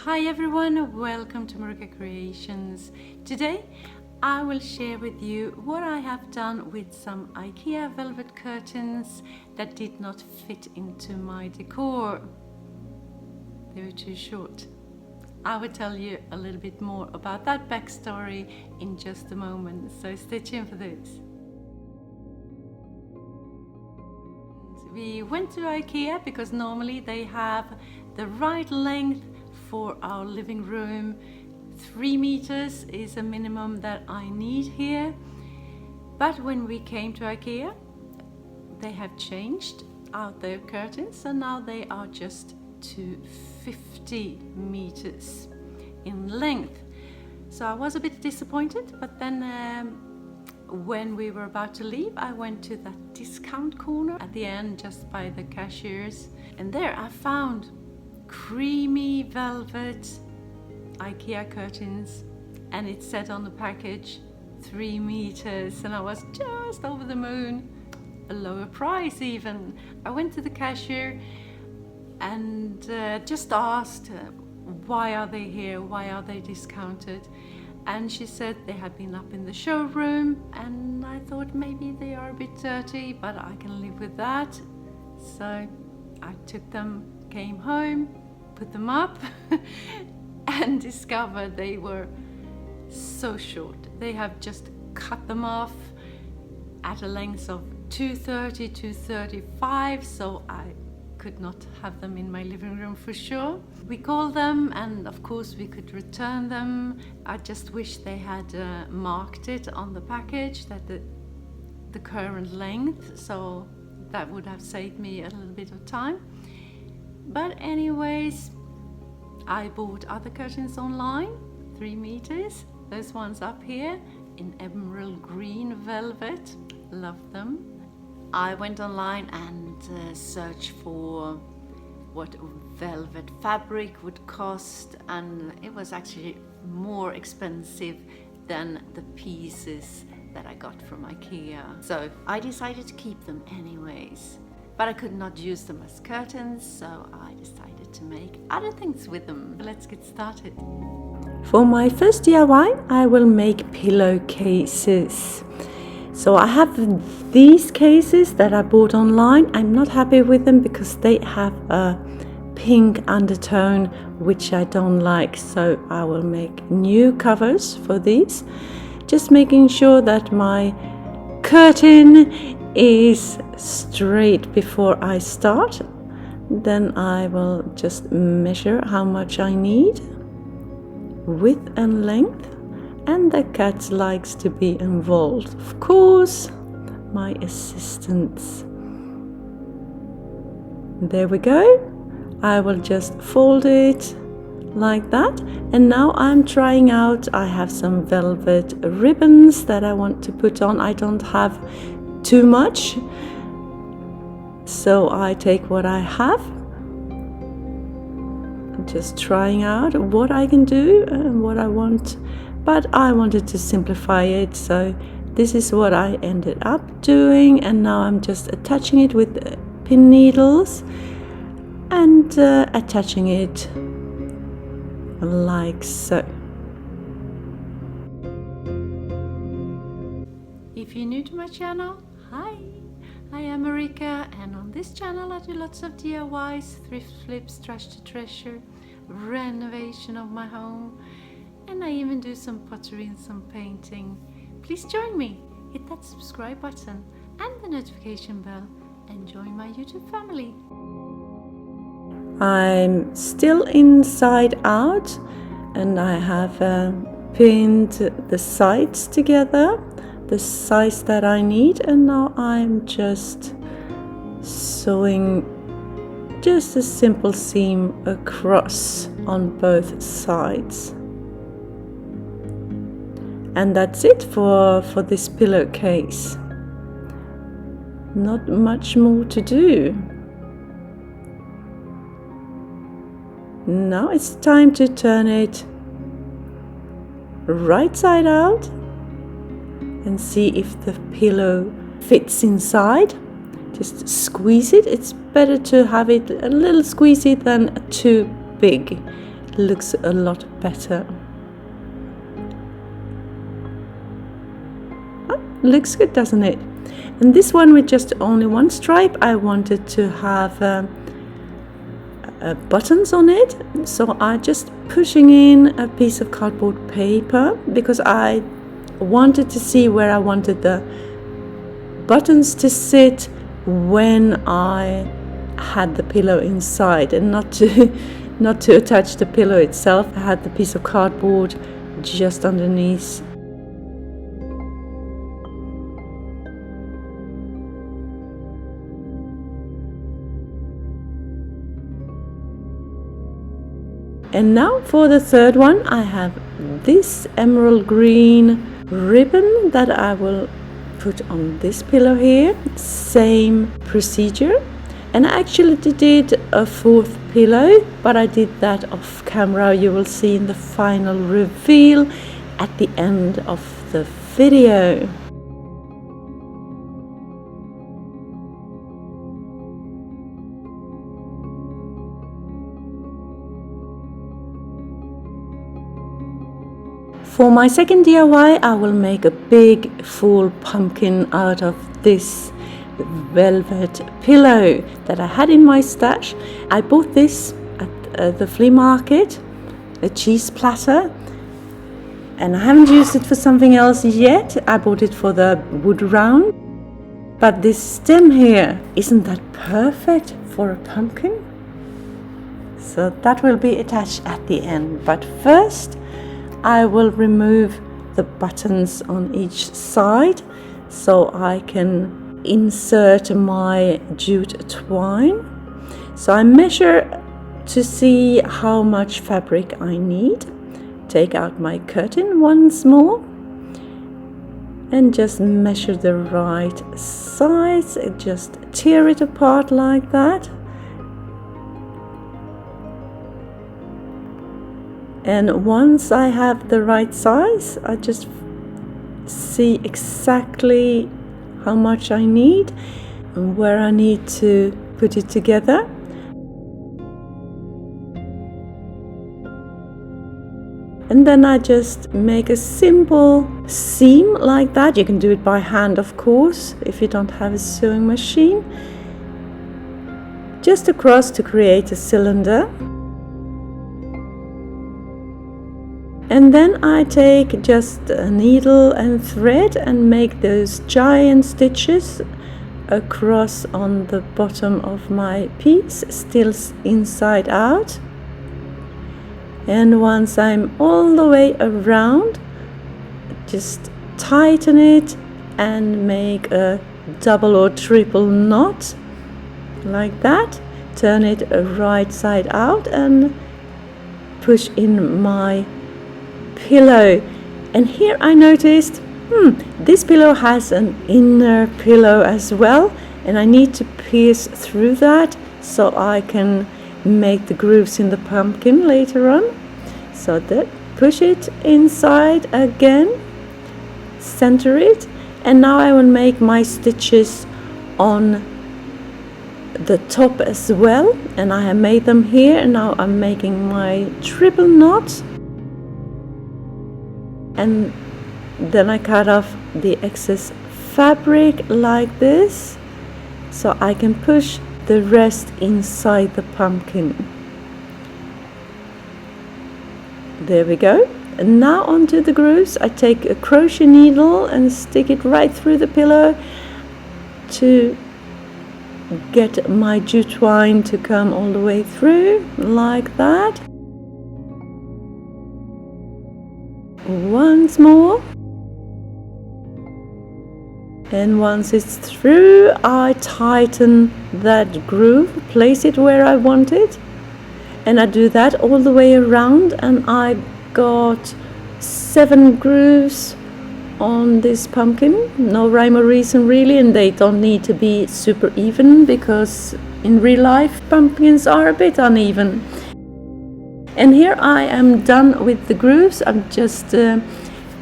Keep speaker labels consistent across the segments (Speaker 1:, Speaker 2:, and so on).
Speaker 1: Hi everyone, welcome to MarikaCreations. Today I will share with you what I have done with some Ikea velvet curtains that did not fit into my decor. They were too short. I will tell you a little bit more about that backstory in just a moment, so stay tuned for this. We went to Ikea because normally they have the right length for our living room. 3 meters is a minimum that I need here. But when we came to Ikea, they have changed out their curtains, and now they are just to 50 meters in length. So I was a bit disappointed, but then when we were about to leave, I went to that discount corner at the end, just by the cashiers, and there I found creamy velvet Ikea curtains, and it said on the package 3 meters, and I was just over the moon. A lower price even. I went to the cashier and just asked why are they here, why are they discounted, and she said they had been up in the showroom, and I thought maybe they are a bit dirty, but I can live with that. So I took them, came home, put them up and discovered they were so short. They have just cut them off at a length of 230 to 35, so I could not have them in my living room for sure. We called them, and of course we could return them. I just wish they had marked it on the package that the current length, so that would have saved me a little bit of time. But anyways, I bought other curtains online, 3 meters. Those ones up here in emerald green velvet. Love them. I went online and searched for what velvet fabric would cost, and it was actually more expensive than the pieces that I got from Ikea. So I decided to keep them anyways. But I could not use them as curtains, so I decided to make other things with them. Let's get started. For my first DIY, I will make pillowcases. So I have these cases that I bought online. I'm not happy with them because they have a pink undertone, which I don't like. So I will make new covers for these. Just making sure that my curtain is straight before I start. Then I will just measure how much I need, width and length, and the cat likes to be involved. Of course, my assistants. There we go. I will just fold it like that, and now I'm trying out. I have some velvet ribbons that I want to put on. I don't have too much, so I take what I have. Just trying out what I can do and what I want, but I wanted to simplify it, so this is what I ended up doing, and now I'm just attaching it with pin needles and attaching it like so. If you're new to my channel, hi, I am Marika, and on this channel I do lots of DIYs, thrift flips, trash to treasure, renovation of my home, and I even do some pottery and some painting. Please join me, hit that subscribe button and the notification bell, and join my YouTube family. I'm still inside out, and I have pinned the sides together, the size that I need, and now I'm just sewing just a simple seam across on both sides. And that's it for this pillowcase. Not much more to do. Now it's time to turn it right side out and see if the pillow fits inside. Just squeeze it. It's better to have it a little squeezy than too big. looks a lot better. Oh, looks good, doesn't it? And this one with just only one stripe, I wanted to have buttons on it, so I just pushing in a piece of cardboard paper because I wanted to see where I wanted the buttons to sit when I had the pillow inside, and not to attach the pillow itself. I had the piece of cardboard just underneath. And now for the third one, I have this emerald green ribbon that I will put on this pillow here. Same procedure. And I actually did a fourth pillow, but I did that off camera. You will see in the final reveal at the end of the video. For my second DIY, I will make a big full pumpkin out of this velvet pillow that I had in my stash. I bought this at the flea market, a cheese platter, and I haven't used it for something else yet. I bought it for the wood round. But this stem here, isn't that perfect for a pumpkin? So that will be attached at the end. But first, I will remove the buttons on each side so I can insert my jute twine. So I measure to see how much fabric I need. Take out my curtain once more and just measure the right size. Just tear it apart like that. And once I have the right size, I just see exactly how much I need and where I need to put it together. And then I just make a simple seam like that. You can do it by hand, of course, if you don't have a sewing machine. Just across to create a cylinder. And then I take just a needle and thread and make those giant stitches across on the bottom of my piece, still inside out. And once I'm all the way around, just tighten it and make a double or triple knot like that. Turn it right side out and push in my pillow. And here I noticed this pillow has an inner pillow as well, and I need to pierce through that so I can make the grooves in the pumpkin later on. So that push it inside again, center it, and now I will make my stitches on the top as well, and I have made them here, and now I'm making my triple knot. And then I cut off the excess fabric like this, so I can push the rest inside the pumpkin. There we go. And now onto the grooves. I take a crochet needle and stick it right through the pillow to get my jute twine to come all the way through like that. Once more, and once it's through, I tighten that groove, place it where I want it, and I do that all the way around, and I got 7 grooves on this pumpkin. No rhyme or reason really, and they don't need to be super even because in real life pumpkins are a bit uneven. And here I am done with the grooves. I'm just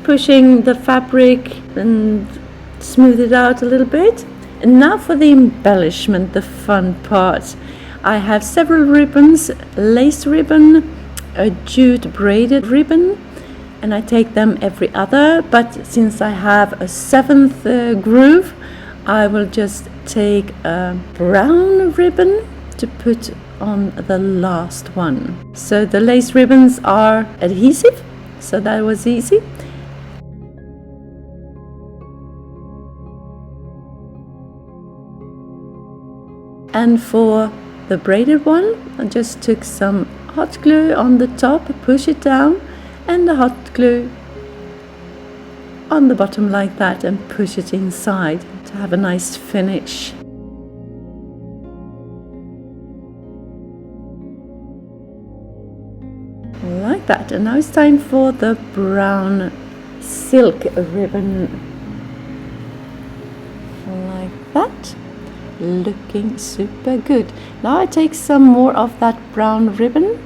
Speaker 1: pushing the fabric and smooth it out a little bit. And now for the embellishment, the fun part. I have several ribbons, lace ribbon, a jute braided ribbon, and I take them every other, but since I have a 7th groove, I will just take a brown ribbon to put on the last one. So the lace ribbons are adhesive, so that was easy. And for the braided one, I just took some hot glue on the top, push it down, and the hot glue on the bottom like that, and push it inside to have a nice finish. Like that. And now it's time for the brown silk ribbon. Like that. Looking super good. Now I take some more of that brown ribbon,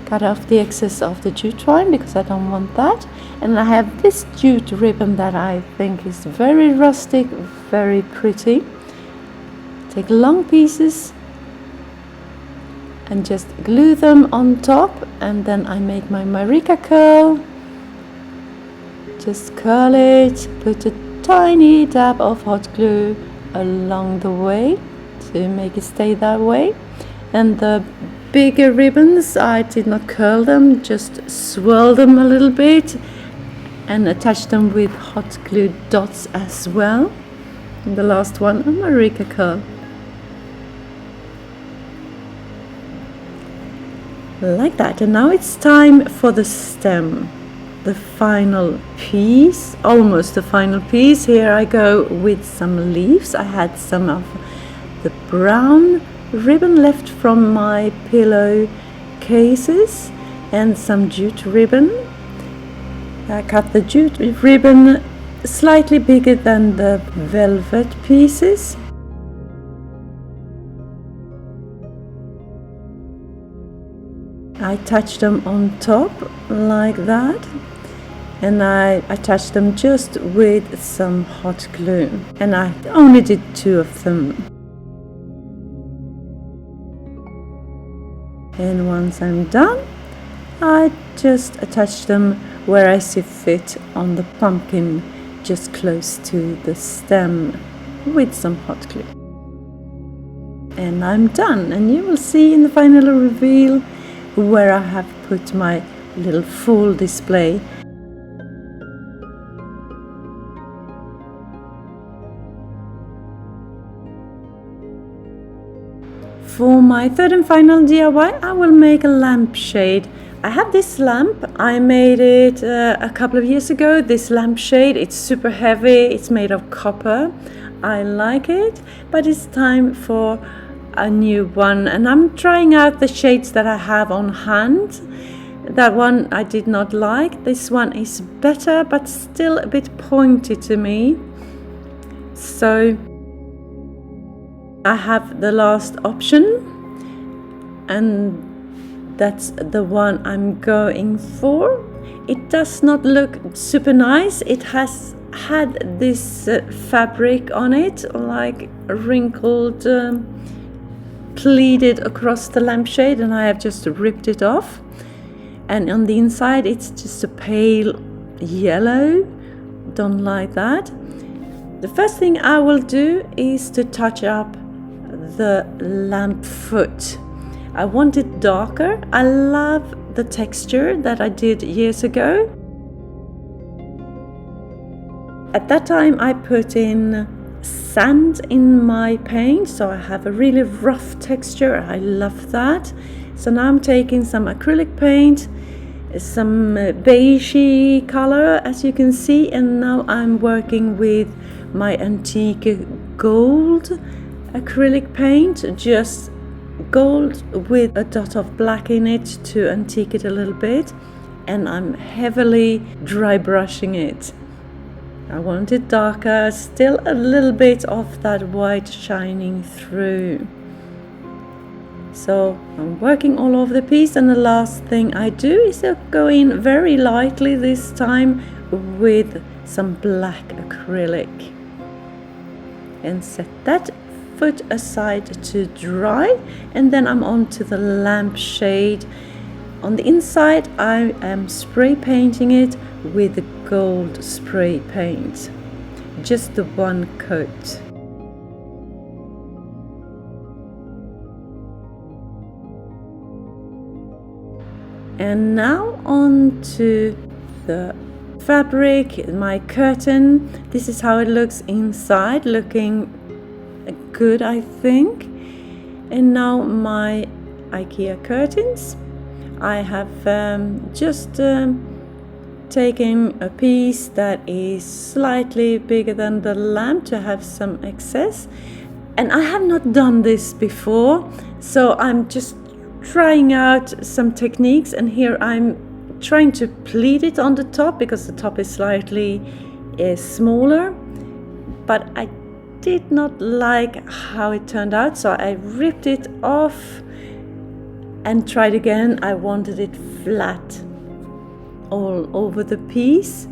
Speaker 1: cut off the excess of the jute twine because I don't want that, and I have this jute ribbon that I think is very rustic, very pretty. Take long pieces and just glue them on top, and then I make my Marika curl. Just curl it, put a tiny dab of hot glue along the way to make it stay that way. And the bigger ribbons, I did not curl them, just swirl them a little bit and attach them with hot glue dots as well. And the last one, a Marika curl. Like that. And now it's time for the stem. The final piece, almost the final piece. Here I go with some leaves. I had some of the brown ribbon left from my pillow cases and some jute ribbon. I cut the jute ribbon slightly bigger than the velvet pieces. I attach them on top like that, and I attach them just with some hot glue, and I only did 2 of them. And once I'm done, I just attach them where I see fit on the pumpkin, just close to the stem with some hot glue. And I'm done, and you will see in the final reveal where I have put my little full display. For my third and final DIY, I will make a lampshade. I have this lamp. I made it a couple of years ago. This lampshade, it's super heavy. It's made of copper. I like it, but it's time for a new one, and I'm trying out the shades that I have on hand. That one I did not like. This one is better, but still a bit pointy to me. So I have the last option, and that's the one I'm going for. It does not look super nice. It has had this fabric on it, like wrinkled, pleated across the lampshade, and I have just ripped it off. And on the inside it's just a pale yellow. Don't like that. The first thing I will do is to touch up the lamp foot. I want it darker. I love the texture that I did years ago. At that time I put in sand in my paint, so I have a really rough texture. I love that. So now I'm taking some acrylic paint, some beigey color as you can see, and now I'm working with my antique gold acrylic paint, just gold with a dot of black in it to antique it a little bit, and I'm heavily dry brushing it. I want it darker, still a little bit of that white shining through. So I'm working all over the piece, and the last thing I do is to go in very lightly this time with some black acrylic and set that foot aside to dry, and then I'm on to the lampshade. On the inside I am spray painting it with the gold spray paint, just the one coat. And now on to the fabric, my curtain. This is how it looks inside, looking good, I think. And now my IKEA curtains. I have just taken a piece that is slightly bigger than the lamp to have some excess. And I have not done this before, so I'm just trying out some techniques, and here I'm trying to pleat it on the top because the top is slightly smaller, but I did not like how it turned out, so I ripped it off and tried again. I wanted it flat all over the piece,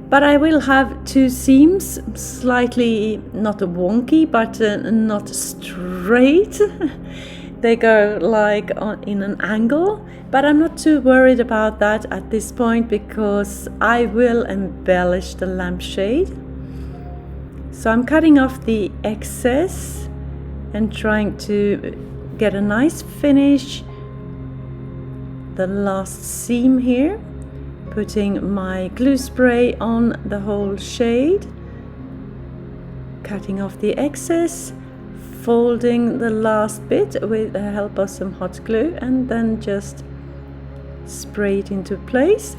Speaker 1: but I will have two seams, slightly not wonky but not straight. They go like in an angle, but I'm not too worried about that at this point because I will embellish the lampshade. So I'm cutting off the excess and trying to get a nice finish. The last seam here, putting my glue spray on the whole shade, cutting off the excess, folding the last bit with the help of some hot glue, and then just spray it into place.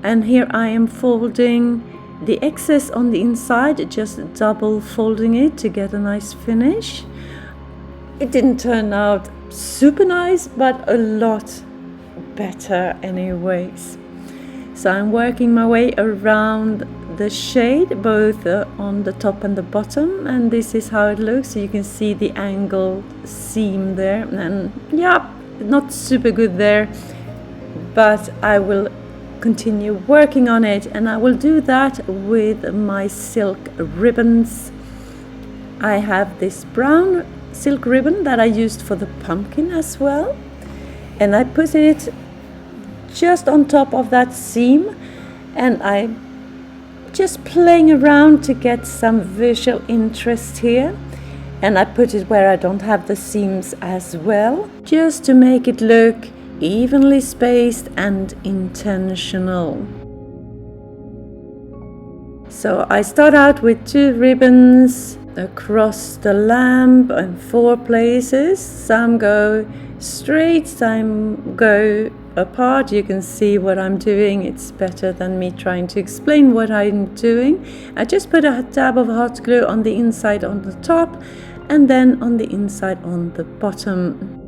Speaker 1: And here I am folding the excess on the inside, just double folding it to get a nice finish. It didn't turn out super nice, but a lot better anyways. So I'm working my way around the shade, both on the top and the bottom, and this is how it looks. So you can see the angled seam there, and yeah, not super good there, but I will continue working on it, and I will do that with my silk ribbons. I have this brown silk ribbon that I used for the pumpkin as well, and I put it just on top of that seam, and I'm just playing around to get some visual interest here, and I put it where I don't have the seams as well, just to make it look evenly spaced and intentional. So I start out with 2 ribbons across the lamp in 4 places. Some go straight, some go apart. You can see what I'm doing. It's better than me trying to explain what I'm doing. I just put a dab of hot glue on the inside on the top, and then on the inside on the bottom.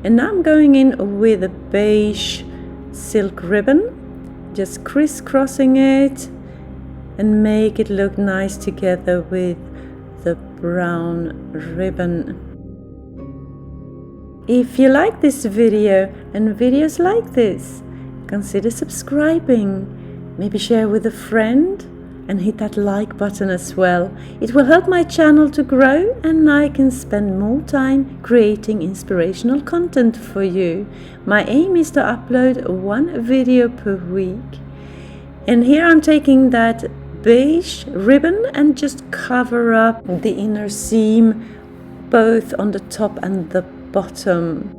Speaker 1: And now I'm going in with a beige silk ribbon, just crisscrossing it and make it look nice together with the brown ribbon. If you like this video and videos like this, consider subscribing, maybe share with a friend, and hit that like button as well. It will help my channel to grow, and I can spend more time creating inspirational content for you. My aim is to upload 1 video per week. And here I'm taking that beige ribbon and just cover up the inner seam, both on the top and the bottom.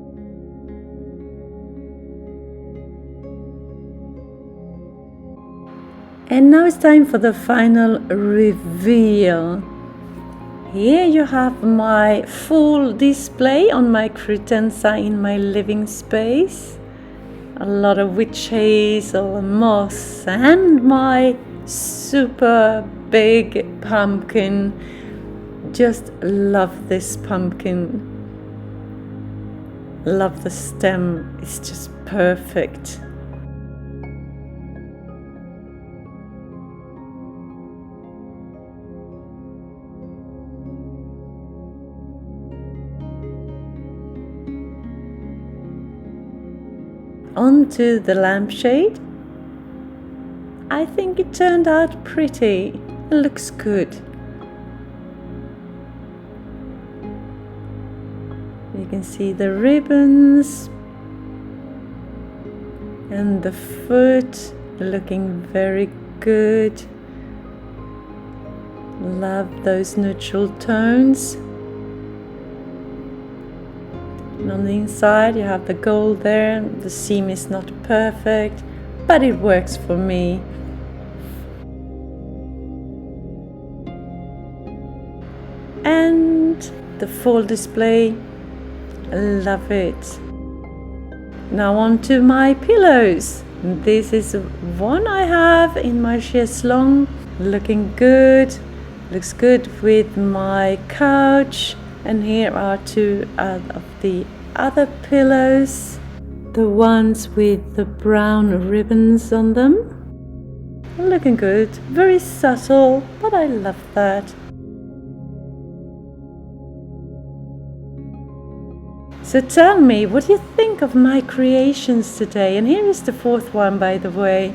Speaker 1: And now it's time for the final reveal. Here you have my full display on my credenza in my living space. A lot of witch hazel, moss, and my super big pumpkin. Just love this pumpkin. Love the stem, it's just perfect. Onto the lampshade. I think it turned out pretty. It looks good. You can see the ribbons and the foot looking very good. Love those neutral tones. And on the inside you have the gold there. The seam is not perfect, but it works for me. And the fall display, I love it. Now on to my pillows. This is one I have in my chaiselong, looking good. Looks good with my couch. And here are two of the other pillows, the ones with the brown ribbons on them. Looking good, very subtle, but I love that. So tell me, what do you think of my creations today? And here is the fourth one, by the way.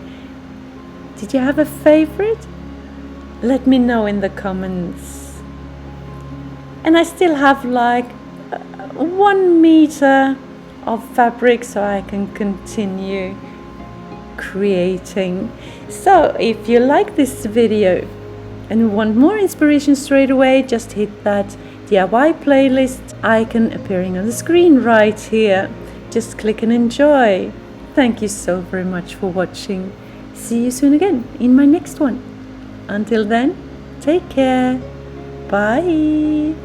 Speaker 1: Did you have a favorite? Let me know in the comments. And I still have like 1 meter of fabric, so I can continue creating. So if you like this video and want more inspiration straight away, just hit that DIY playlist icon appearing on the screen right here. Just click and enjoy. Thank you so very much for watching. See you soon again in my next one. Until then, take care. Bye.